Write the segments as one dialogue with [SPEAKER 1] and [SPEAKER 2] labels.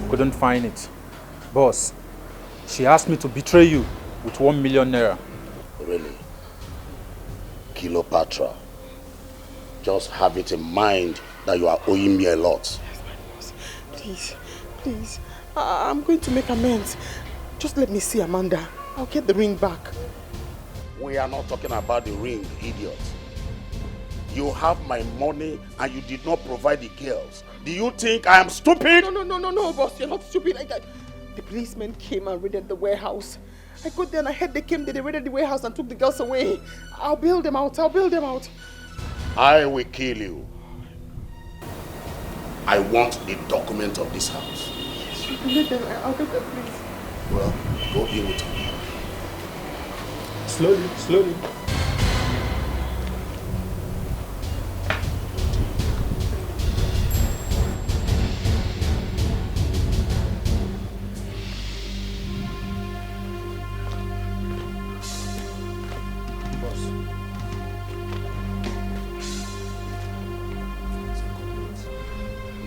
[SPEAKER 1] couldn't find it. Boss, she asked me to betray you with 1 million naira.
[SPEAKER 2] Really? Cleopatra, just have it in mind that you are owing me a lot.
[SPEAKER 3] Yes, my boss. Please, please. I'm going to make amends. Just let me see Amanda. I'll get the ring back.
[SPEAKER 2] We are not talking about the ring, idiot. You have my money and you did not provide the girls. Do you think I am stupid?
[SPEAKER 3] No, boss. You're not stupid like that. The policemen came and raided the warehouse. I got there and I heard they came, they raided the warehouse and took the girls away. I'll bail them out.
[SPEAKER 2] I will kill you. I want the document of this house.
[SPEAKER 3] Yes, I'll get them, please.
[SPEAKER 2] Well, go in with me.
[SPEAKER 1] Slowly.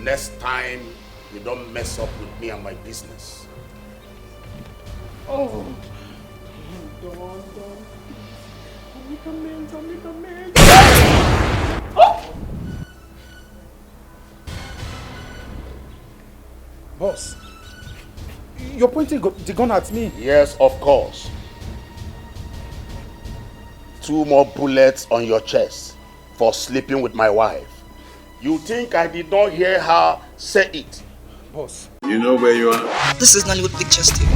[SPEAKER 2] Next time, you don't mess up with me and my business.
[SPEAKER 3] Oh. Don't. I'll make amends. Oh!
[SPEAKER 1] Boss, you're pointing the gun at me.
[SPEAKER 2] Yes, of course. 2 more bullets on your chest for sleeping with my wife. You think I did not hear her say it?
[SPEAKER 1] Boss.
[SPEAKER 4] You know where you are?
[SPEAKER 5] This is Nollywood Pictures TV.